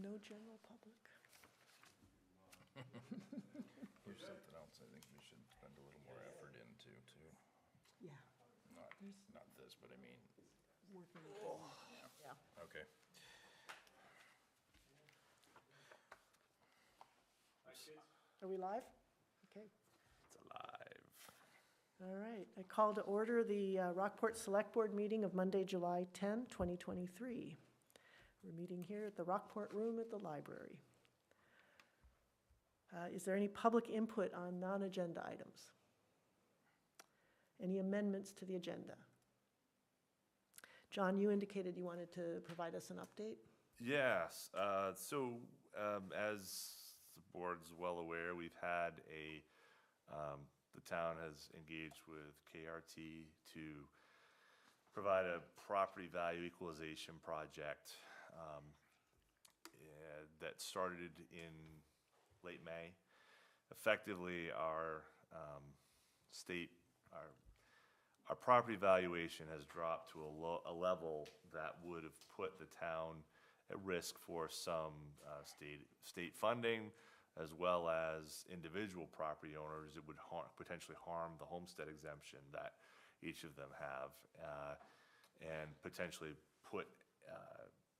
No general public. Here's something else I think we should spend a little more effort into too. Yeah, Not this, but I mean, working. Yeah. okay. Are we live? Okay. It's alive. All right. I call to order the Rockport Select Board meeting of Monday, July 10, 2023. We're meeting here at the Rockport Room at the library. Is there any public input on non-agenda items? Any amendments to the agenda? John, you indicated you wanted to provide us an update. Yes, as the board's well aware, we've had the town has engaged with KRT to provide a property value equalization project that started in late May. Effectively, our property valuation has dropped to a level that would have put the town at risk for some state funding, as well as individual property owners. It would potentially harm the homestead exemption that each of them have, and potentially put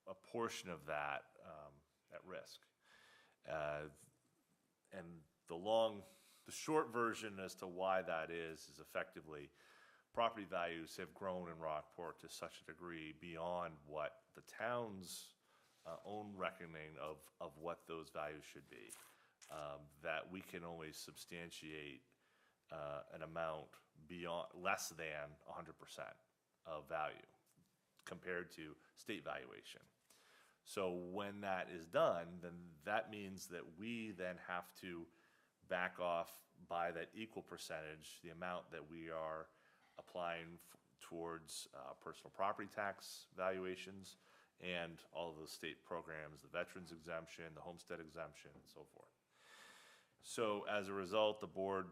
a portion of that at risk. And the short version as to why that is effectively property values have grown in Rockport to such a degree beyond what the town's own reckoning of what those values should be, that we can only substantiate an amount beyond less than 100% of value compared to state valuation. So when that is done, then that means that we then have to back off by that equal percentage the amount that we are applying towards personal property tax valuations and all of those state programs, the veterans exemption, the homestead exemption, and so forth. So as a result, the board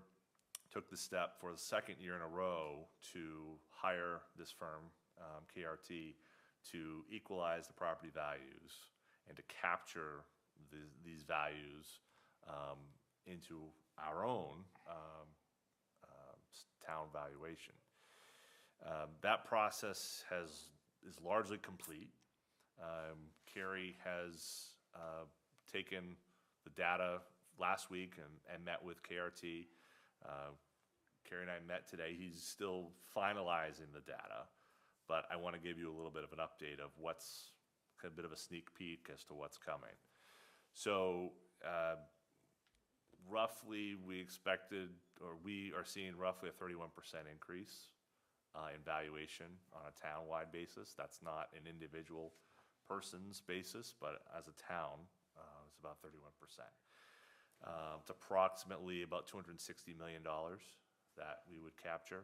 took the step for the second year in a row to hire this firm, KRT, to equalize the property values and to capture these values into our own town valuation. That process is largely complete. Carrie has taken the data last week and met with KRT. Carrie and I met today. He's still finalizing the data, but I want to give you a little bit of an update of what's a bit of a sneak peek as to what's coming. So roughly we expected, or we are seeing roughly a 31% increase in valuation on a town-wide basis. That's not an individual person's basis, but as a town, it's about 31%. It's approximately about $260 million that we would capture.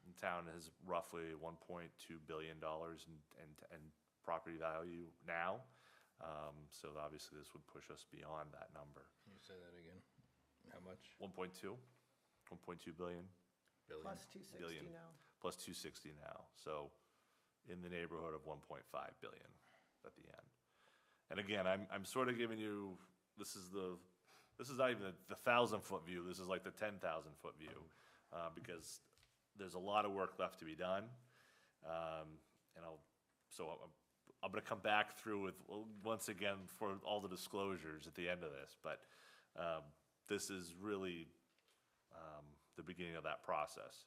The town has roughly $1.2 billion in property value now. So obviously this would push us beyond that number. Can you say that again? How much? 1.2 billion. Billion? Plus 260 Billion. now. Plus 260 now. So in the neighborhood of 1.5 billion at the end. And again, I'm sort of giving you, this is not even the 1,000-foot view. This is like the 10,000-foot view, because there's a lot of work left to be done. And I'm going to come back through with, once again, for all the disclosures at the end of this, but this is really the beginning of that process.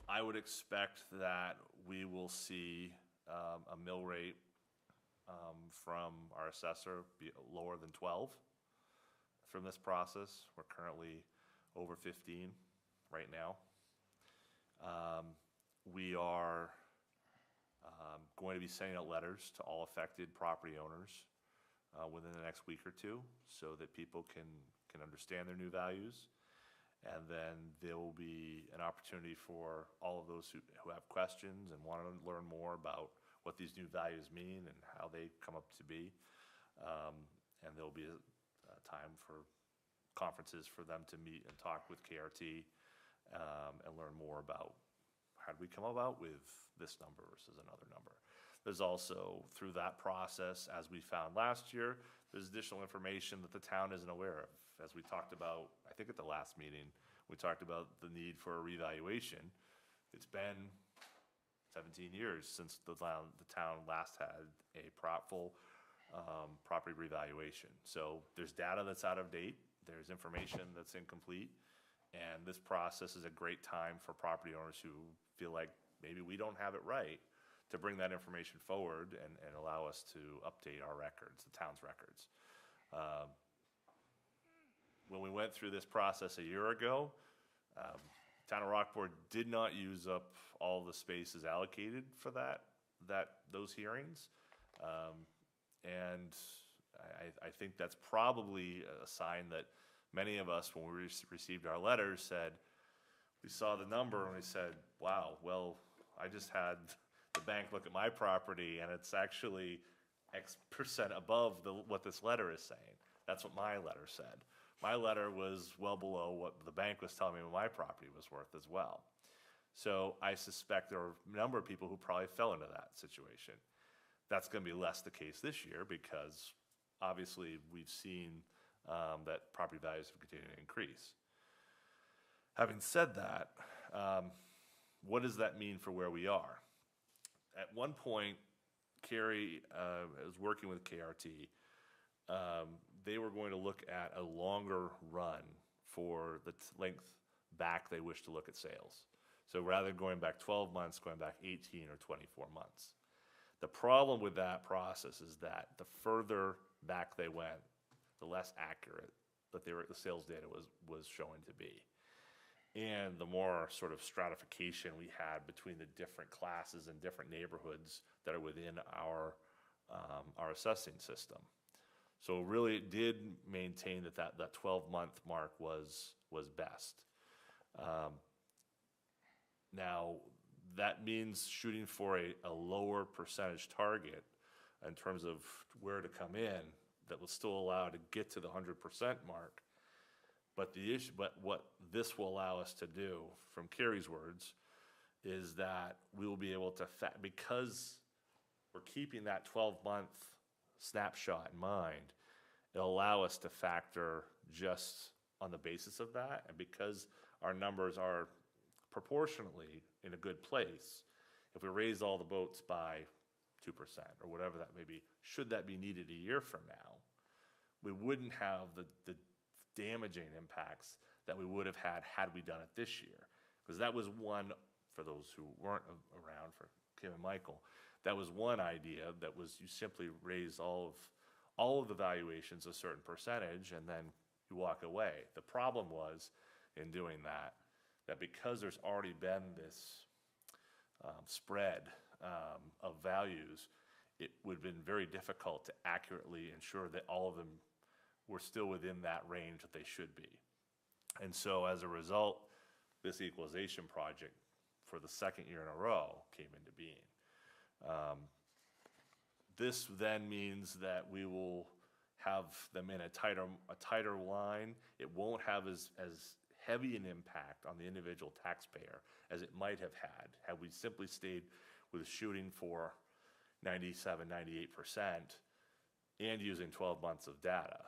I would expect that we will see a mill rate from our assessor be lower than 12 from this process. We're currently over 15 right now. We are going to be sending out letters to all affected property owners within the next week or two so that people can understand their new values. And then there will be an opportunity for all of those who have questions and want to learn more about what these new values mean and how they come up to be. And there'll be a time for conferences for them to meet and talk with KRT and learn more about how did we come about with this number versus another number. There's also, through that process, as we found last year, there's additional information that the town isn't aware of. As we talked about, I think at the last meeting, we talked about the need for a revaluation. It's been 17 years since the town last had a full property revaluation. So there's data that's out of date, there's information that's incomplete, and this process is a great time for property owners who feel like maybe we don't have it right to bring that information forward and allow us to update our records, the town's records. When we went through this process a year ago, Town of Rockport did not use up all the spaces allocated for those hearings. And I think that's probably a sign that many of us, when we received our letters, said, we saw the number and we said, wow, well, I just had the bank look at my property and it's actually X percent above what this letter is saying. That's what my letter said. My letter was well below what the bank was telling me my property was worth as well. So I suspect there are a number of people who probably fell into that situation. That's going to be less the case this year because obviously we've seen that property values have continued to increase. Having said that, what does that mean for where we are? At one point, Carrie was working with KRT. They were going to look at a longer run for the length back they wish to look at sales. So rather than going back 12 months, going back 18 or 24 months. The problem with that process is that the further back they went, the less accurate that the sales data was showing to be. And the more sort of stratification we had between the different classes and different neighborhoods that are within our assessing system. So really it did maintain that 12-month mark was best. Now, that means shooting for a lower percentage target in terms of where to come in that will still allow to get to the 100% mark. But the issue, but what this will allow us to do, from Carrie's words, is that we will be able to, because we're keeping that 12-month snapshot in mind, it'll allow us to factor just on the basis of that. And because our numbers are proportionately in a good place, if we raise all the boats by 2% or whatever that may be, should that be needed a year from now, we wouldn't have the damaging impacts that we would have had we done it this year. Because that was one, for those who weren't around, for Kim and Michael, that was one idea, that was you simply raise all of the valuations a certain percentage and then you walk away. The problem was, in doing that because there's already been this spread of values, it would have been very difficult to accurately ensure that all of them were still within that range that they should be. And so as a result, this equalization project for the second year in a row came into being. This then means that we will have them in a tighter line. It won't have as heavy an impact on the individual taxpayer as it might have had we simply stayed with shooting for 97, 98% and using 12 months of data.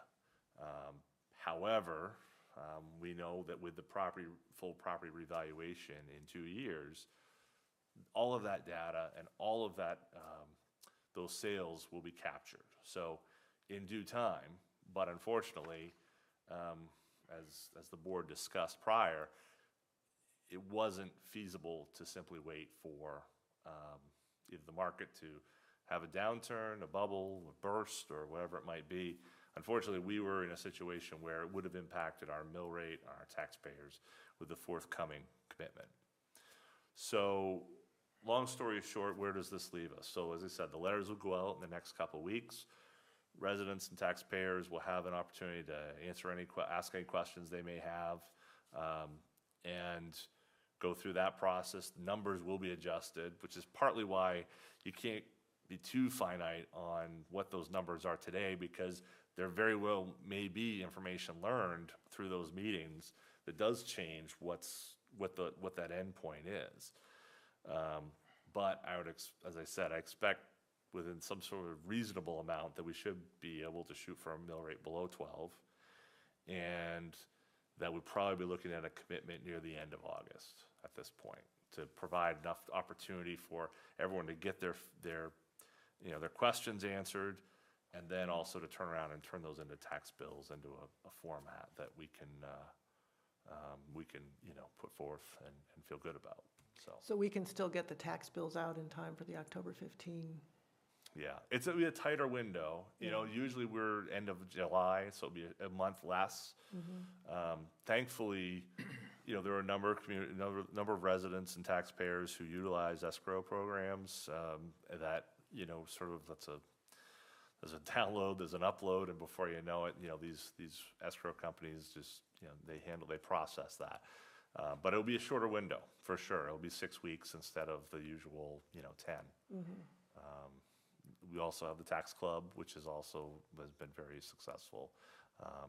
However, we know that with the full property revaluation in 2 years, all of that data and all of that those sales will be captured. So in due time, but unfortunately, as the board discussed prior, it wasn't feasible to simply wait for either the market to have a downturn, a bubble, a burst, or whatever it might be. Unfortunately, we were in a situation where it would have impacted our mill rate, our taxpayers, with the forthcoming commitment. So, long story short, where does this leave us? So, as I said, the letters will go out in the next couple of weeks. Residents and taxpayers will have an opportunity to ask any questions they may have, and go through that process. Numbers will be adjusted, which is partly why you can't be too finite on what those numbers are today, because there very well may be information learned through those meetings that does change what that end point is. But I would, as I said, I expect within some sort of reasonable amount, that we should be able to shoot for a mill rate below 12. And that we'd probably be looking at a commitment near the end of August at this point, to provide enough opportunity for everyone to get their questions answered, and then also to turn around and turn those into tax bills into a format that we can put forth and feel good about, so. So we can still get the tax bills out in time for the October 15? Yeah, it's a tighter window. Usually we're end of July, so it'll be a month less. Thankfully, there are a number of residents and taxpayers who utilize escrow programs that, there's a download, there's an upload, and before you know it, these escrow companies just, they process that. But it'll be a shorter window, for sure. It'll be 6 weeks instead of the usual, 10. We also have the tax club, which has been very successful.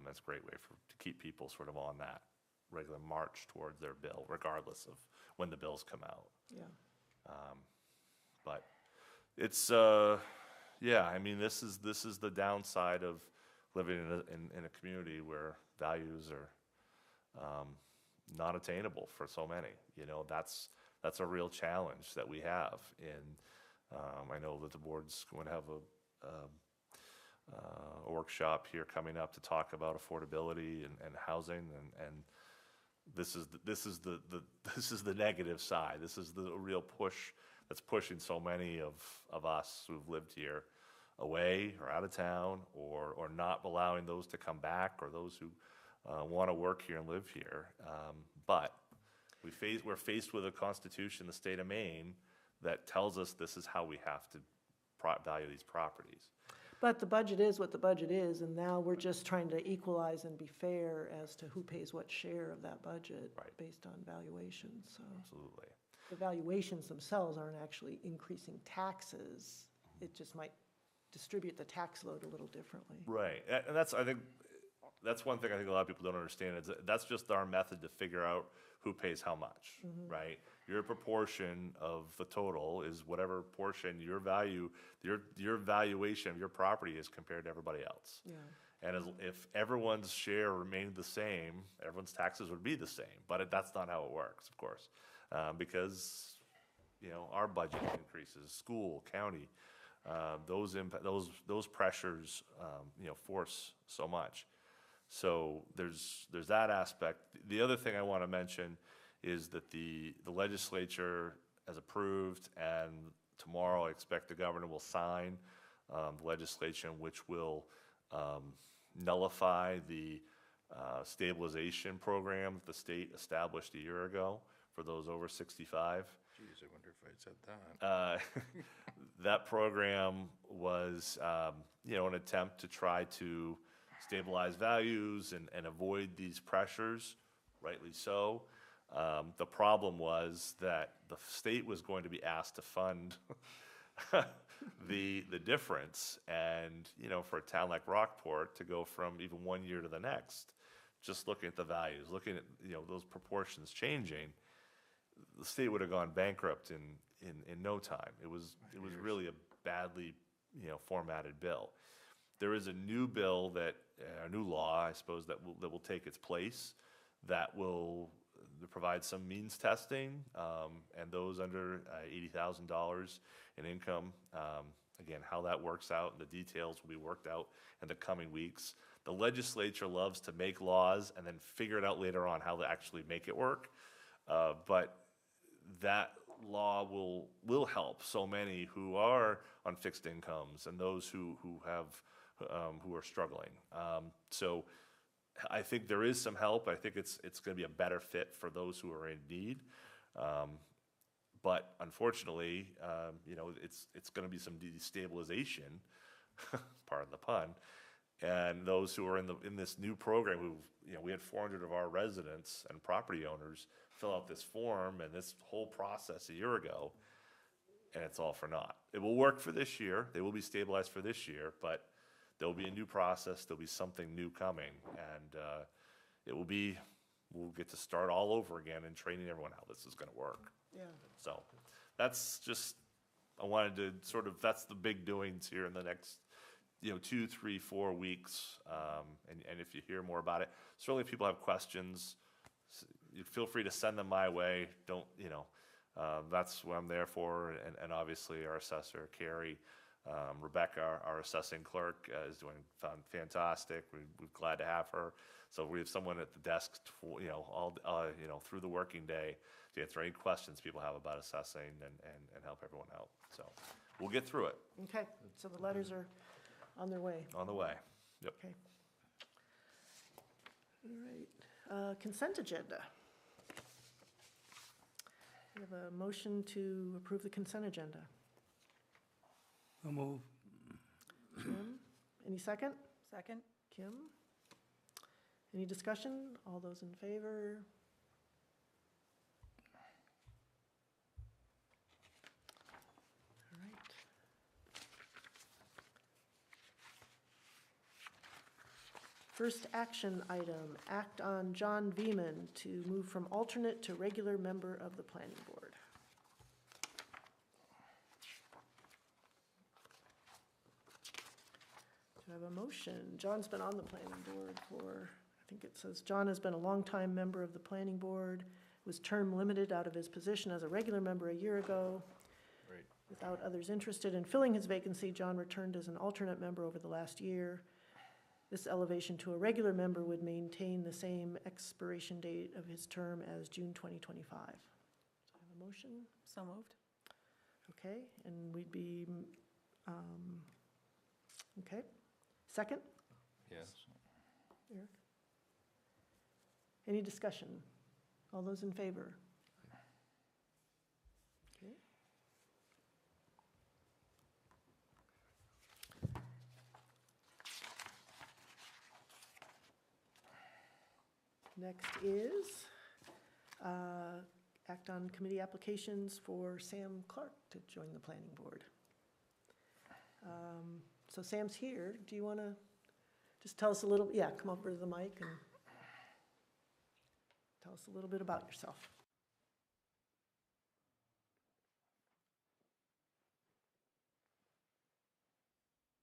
It's a great way to keep people sort of on that regular march towards their bill, regardless of when the bills come out. Yeah. But it's, this is the downside of living in a community where values are not attainable for so many. That's a real challenge that we have. I know that the board's going to have a workshop here coming up to talk about affordability and housing, and this is the negative side. This is the real push that's pushing so many of us who've lived here away or out of town, or not allowing those to come back, or those who want to work here and live here. But we're faced with a constitution, the state of Maine, that tells us this is how we have to value these properties. But the budget is what the budget is, and now we're just trying to equalize and be fair as to who pays what share of that budget. Right. Based on valuations, so. Absolutely. The valuations themselves aren't actually increasing taxes. It just might distribute the tax load a little differently. Right, and that's one thing I think a lot of people don't understand, is that's just our method to figure out who pays how much, right? Your proportion of the total is whatever portion your valuation of your property is compared to everybody else. Yeah. And if everyone's share remained the same, everyone's taxes would be the same. But that's not how it works, of course, because our budget increases, school, county, those pressures, force so much. So there's that aspect. The other thing I want to mention is that the legislature has approved, and tomorrow I expect the governor will sign the legislation which will nullify the stabilization program that the state established a year ago for those over 65. Geez, I wonder if I'd said that. That program was, an attempt to try to stabilize values and avoid these pressures, rightly so. The problem was that the state was going to be asked to fund the difference, and for a town like Rockport to go from even 1 year to the next, just looking at the values, looking at those proportions changing, the state would have gone bankrupt in no time. It was really a badly formatted bill. There is a new bill a new law, I suppose, that will take its place, that will provide some means testing, and those under $80,000 in income. Again, how that works out and the details will be worked out in the coming weeks. The legislature loves to make laws and then figure it out later on how to actually make it work. But that law will help so many who are on fixed incomes and those who are struggling. So I think there is some help. I think it's going to be a better fit for those who are in need. But unfortunately, it's going to be some destabilization, pardon the pun, and those who are in this new program, we had 400 of our residents and property owners fill out this form and this whole process a year ago, and it's all for naught. It will work for this year. They will be stabilized for this year, but there'll be a new process. There'll be something new coming, and we'll get to start all over again and training everyone how this is going to work. Yeah. So that's just I wanted to sort of, that's the big doings here in the next, 2, 3, 4 weeks. And if you hear more about it, certainly if people have questions, you feel free to send them my way. Don't, that's what I'm there for. And obviously our assessor, Carrie, Rebecca, our assessing clerk, is doing fantastic. We're glad to have her. So we have someone at the desk, all, through the working day to answer any questions people have about assessing and help everyone out. So we'll get through it. Okay, so the letters are on their way. On the way. Yep. Okay. All right, consent agenda. We have a motion to approve the consent agenda. So move. Jim, any second? Second? Kim? Any discussion? All those in favor? All right. First action item, act on John Veman to move from alternate to regular member of the planning board. Do I have a motion? John's been on the planning board for, I think it says, John has been a longtime member of the planning board, was term limited out of his position as a regular member a year ago. Right. Without others interested in filling his vacancy, John returned as an alternate member over the last year. This elevation to a regular member would maintain the same expiration date of his term as June 2025. So I have a motion? So moved. Okay, and we'd be, okay. Second? Yes. Eric? Any discussion? All those in favor? Okay. Next is act on committee applications for Sam Clark to join the planning board. So Sam's here. Do you want to just tell us a little, come over to the mic and tell us a little bit about yourself.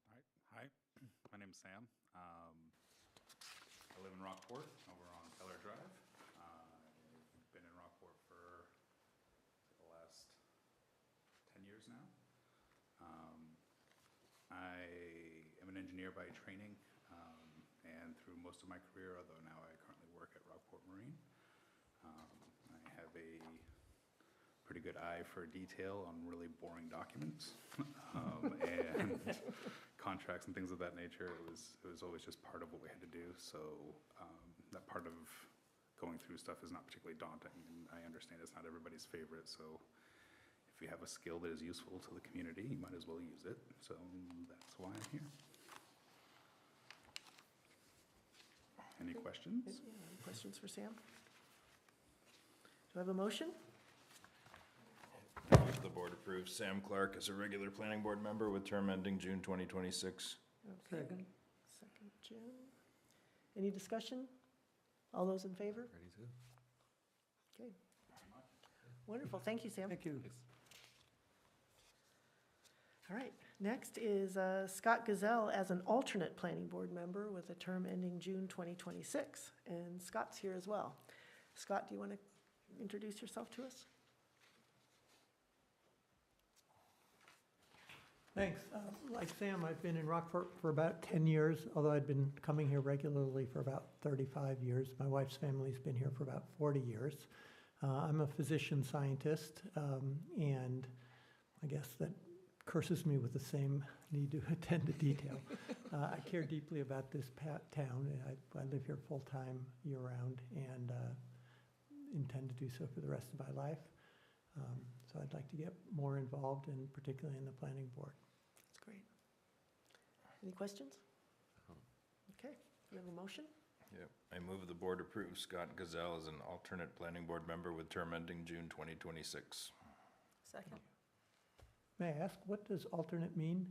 All right. Hi, my name's Sam. I live in Rockport over on Keller Drive. I've been in Rockport for the last 10 years now. I am an engineer by training, and through most of my career, although now I currently work at Rockport Marine. I have a pretty good eye for detail on really boring documents and contracts and things of that nature. It was always just part of what we had to do. So that part of going through stuff is not particularly daunting, and I understand it's not everybody's favorite. So if you have a skill that is useful to the community, you might as well use it. So that's why I'm here. Any questions? Any questions for Sam? Do I have a motion? I move the board approves Sam Clark as a regular planning board member with term ending June 2026. Okay. Second. Second, Jim. Any discussion? All those in favor? Ready to? Okay. Wonderful. Thank you, Sam. Thank you. All right. Next is Scott Gazelle as an alternate planning board member with a term ending June 2026. And Scott's here as well. Scott, do you want to introduce yourself to us? Thanks. Like Sam, I've been in Rockport for about 10 years, although I'd been coming here regularly for about 35 years. My wife's family's been here for about 40 years. I'm a physician scientist, and I guess that curses me with the same need to attend to detail. I care deeply about this town. I live here full-time, year-round, and intend to do so for the rest of my life. So I'd like to get more involved, and particularly in the planning board. That's great. Any questions? Okay. We have a motion? Yep. I move the board approves Scott Gazelle as an alternate planning board member with term ending June 2026. Second? May I ask, what does alternate mean?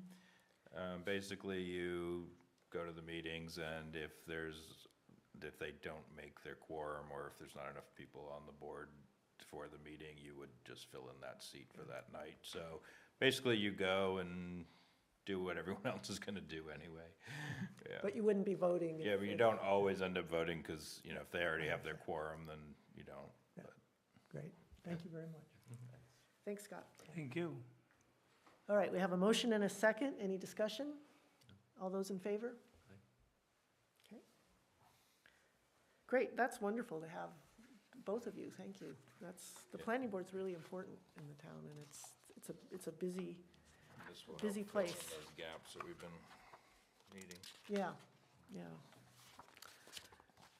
Basically, you go to the meetings, and if they don't make their quorum, or if there's not enough people on the board for the meeting, you would just fill in that seat for that night. So basically you go and do what everyone else is gonna do anyway. Yeah. But you wouldn't be voting? Yeah, but you don't always end up voting, because, you know, if they already have their quorum, then you don't. Yeah. Great, thank you very much. Thanks, Scott. Thank you. All right, we have a motion and a second. Any discussion? All those in favor? Okay. Great, that's wonderful to have both of you, thank you. The planning board's really important in the town, and it's a busy, This will Busy help fill in place. those gaps that we've been needing. yeah, yeah.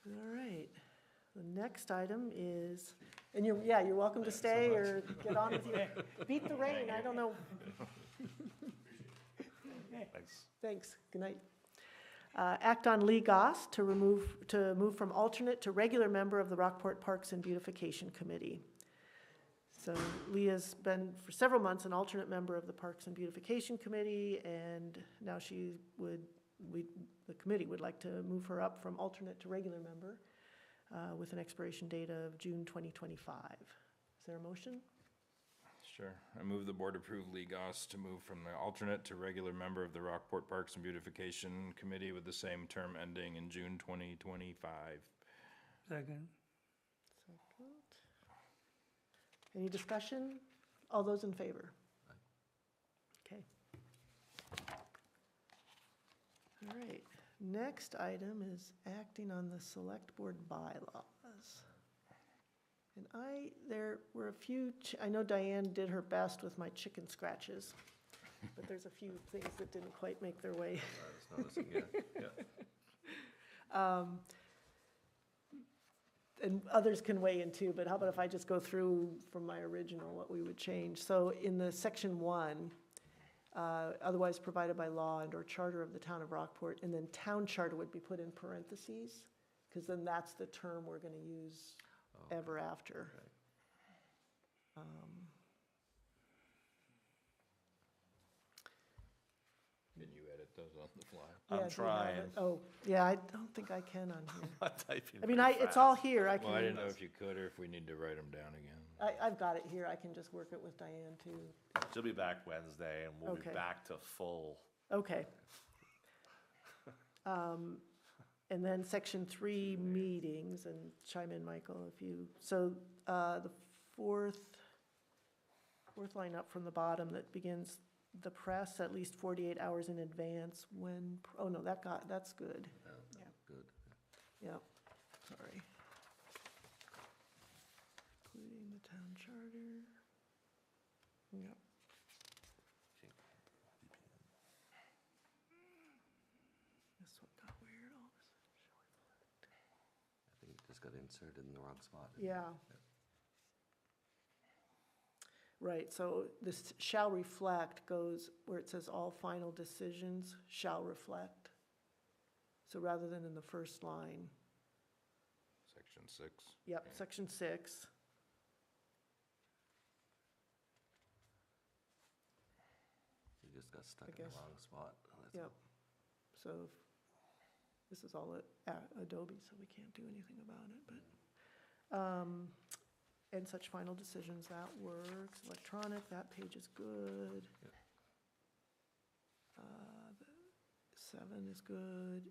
All right, the next item is, and you're welcome to stay or get on with your, beat the rain, I don't know. Thanks. Thanks, good night. Act on Lee Goss to move from alternate to regular member of the Rockport Parks and Beautification Committee. So Lee has been for several months an alternate member of the Parks and Beautification Committee, and now the committee would like to move her up from alternate to regular member with an expiration date of June 2025. Is there a motion? Sure. I move the board approve Lee Goss to move from the alternate to regular member of the Rockport Parks and Beautification Committee with the same term ending in June 2025. Second. Second. Any discussion? All those in favor? Okay. All right, next item is acting on the select board bylaws. And there were a few, I know Diane did her best with my chicken scratches, but there's a few things that didn't quite make their way. I was noticing, yeah. And others can weigh in too, but how about if I just go through from my original what we would change? So in the section 1, otherwise provided by law and or charter of the town of Rockport, and then town charter would be put in parentheses, because then that's the term we're gonna use ever after. Can you edit those on the fly? Yeah, I'm do you have trying. it? Oh, yeah, I don't think I can on here. I'm typing I mean, pretty it's all fast. here, I Well, I didn't can, know if you could or if we need to write them down again. I've got it here, I can just work it with Diane too. She'll be back Wednesday, and we'll be Okay. back to full. Okay. And then section 3, meetings, and chime in, Michael, if you, so the fourth line up from the bottom that begins, the press at least 48 hours in advance when, oh no, that's good. Yeah. Good. Yep, sorry. Including the town charter. Yep. This one got weird all of a sudden. I think it just got inserted in the wrong spot. Yeah. Right, so this shall reflect goes where it says all final decisions shall reflect. So rather than in the first line, Section 6. yep, section 6. You just got stuck I in the guess. wrong spot. That's Yep. So this is all Adobe, so we can't do anything about it, but, and such final decisions, that works. Electronic, that page is good. Yep. The 7 is good.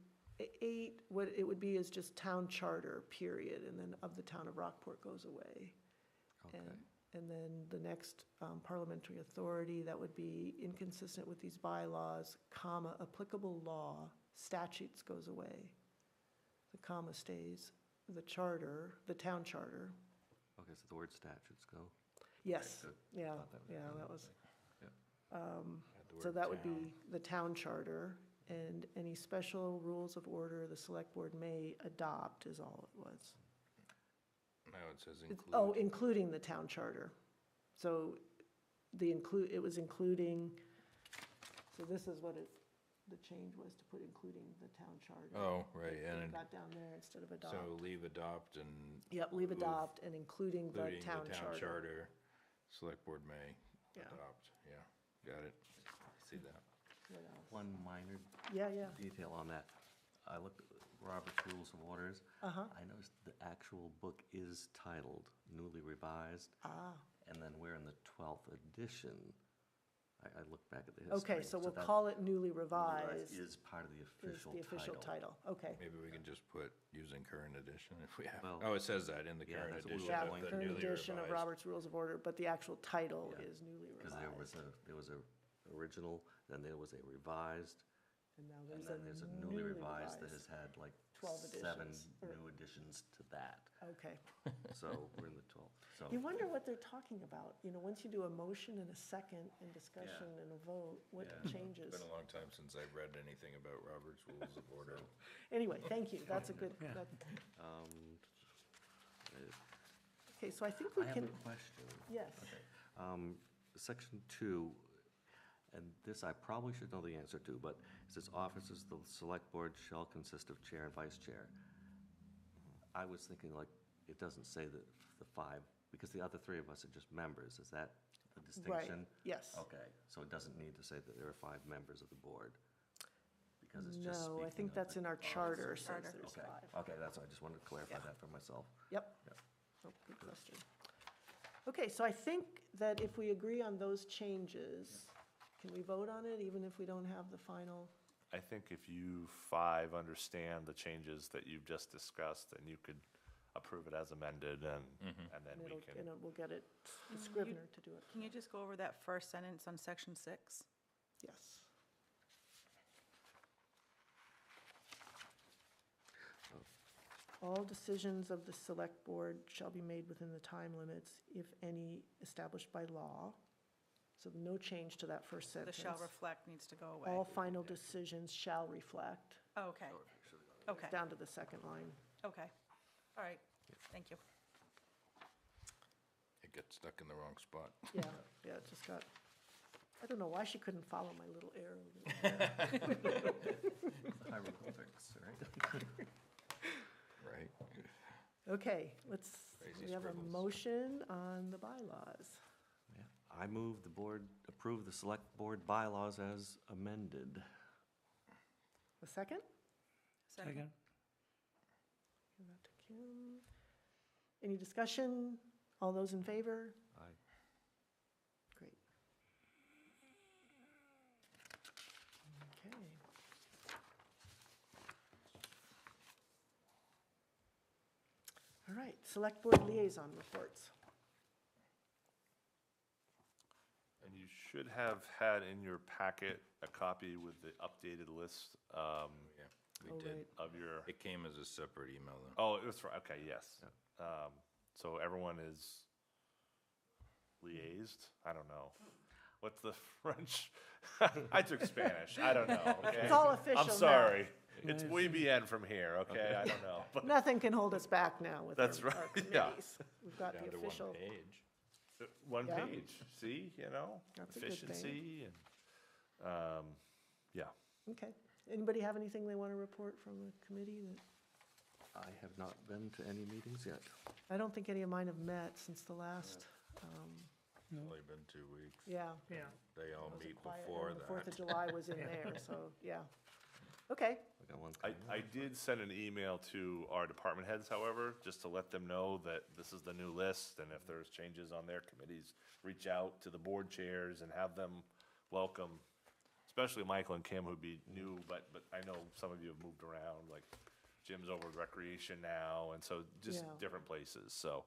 8, what it would be is just town charter, period, and then of the town of Rockport goes away. Okay. And then the next parliamentary authority, that would be inconsistent with these bylaws, comma, applicable law, statutes goes away. The comma stays, the charter, the town charter, Okay, so the word statutes go. yes, Good. yeah, Thought that was yeah, kind that of was. Yep. Add the So word that would town. be the town charter, and any special rules of order the select board may adopt is all it was. No, it says It's- include. Oh, including the town charter. So it was including, so this is what the change was to put including the town charter. Oh, right, It and got down there instead of adopt. so leave adopt and Yep, leave move adopt and including the including town the town charter. charter. Select board may Yeah. adopt, yeah, got it. I see that. What else? One minor Yeah, detail on that. I looked at Robert's Rules of Orders. uh-huh, I noticed the actual book is titled newly revised, ah, and then we're in the 12th edition. I looked back at the history. Okay, so we'll that call it newly revised revised. Is part of the Is official the official title, okay. Maybe we can just put using current edition if we have, Well, oh, it says that in the yeah, current that's what we edition were Yeah, of going the to current newly edition of revised. Robert's Rules of Order, but the actual title Yeah, is newly Because revised. there was a original, then there was a revised, And now and there's then there's a newly revised that has had like 12 7 editions, or- new additions to that. Okay. So we're in the 12th, so. You wonder what they're talking about, you know, once you do a motion and a second and discussion and a vote, what Yeah. changes? It's been a long time since I've read anything about Robert's Rules of Order. Anyway, thank you, that's a good, Yeah. Um, okay, so I think we I have can, a question. yes. Section 2, and this I probably should know the answer to, but it says officers, the select board shall consist of chair and vice chair. I was thinking like, it doesn't say that the 5, because the other 3 of us are just members. Is that the Right, distinction? yes. Okay, so it doesn't need to say that there are 5 members of the board? Because it's just No, I speaking think of that's the in our charter, officers. says there's Okay, 5. okay, that's, I just wanted to clarify Yeah. that for myself. Yep. Yep. Oh, good question. Okay, so I think that if we agree on those changes, can we vote on it even if we don't have the final? I think if you 5 understand the changes that you've just discussed, then you could approve it as amended, and then And we it'll, can. and we'll get it, the Scrivener to do it. Can you just go over that first sentence on section 6? Yes. All decisions of the select board shall be made within the time limits, if any, established by law. So no change to that first The sentence. shall reflect needs to go away. All final decisions shall reflect, Oh, okay, okay, down to the second line. okay. All right, thank you. It gets stuck in the wrong spot. Yeah, yeah, it just got, I don't know why she couldn't follow my little arrow. Hieroglyphics, right? Right. Okay, let's, Crazy we have a scribbles. motion on the bylaws. Yeah. I move the board approve the select board bylaws as amended. A second? Second. Give that to Kim. Any discussion? All those in favor? Aye. Great. Okay. All right, select board liaison reports. And you should have had in your packet a copy with the updated list Yeah, Oh, we did. right. of your, It came as a separate email though. oh, it was, okay, yes. So everyone is liaised? I don't know. What's the French? I took Spanish, I don't know, okay? It's all official I'm now. sorry. It's muy bien from here, okay? I don't know. But Nothing can hold us back now with That's our right, committees. yeah. We've got Down the to one official, page. one Yeah. page, see, you know? That's a good thing. Efficiency and, yeah. okay. Anybody have anything they want to report from the committee that? I have not been to any meetings yet. I don't think any of mine have met since the last, Only been 2 weeks. yeah. Yeah. They all It was a meet quiet, before and the Fourth that. of July was in there, so, yeah. Okay, I got one I coming up. did send an email to our department heads, however, just to let them know that this is the new list, and if there's changes on their committees, reach out to the board chairs and have them welcome, especially Michael and Kim, who'd be new, but I know some of you have moved around, like Jim's over with recreation now, and so just Yeah. different places, so.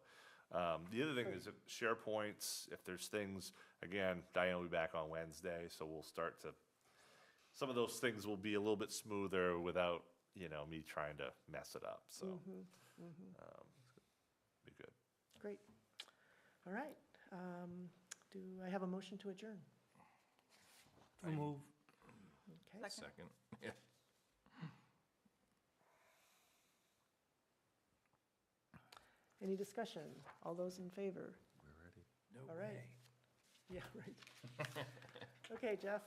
The other thing is that SharePoints, if there's things, again, Diane will be back on Wednesday, so we'll start to, some of those things will be a little bit smoother without, you know, me trying to mess it up, so. Be good. great. All right. Do I have a motion to adjourn? To move. Okay. Second. Yeah. Any discussion? All those in favor? We're ready. All right. Yeah, right. Okay, Jeff.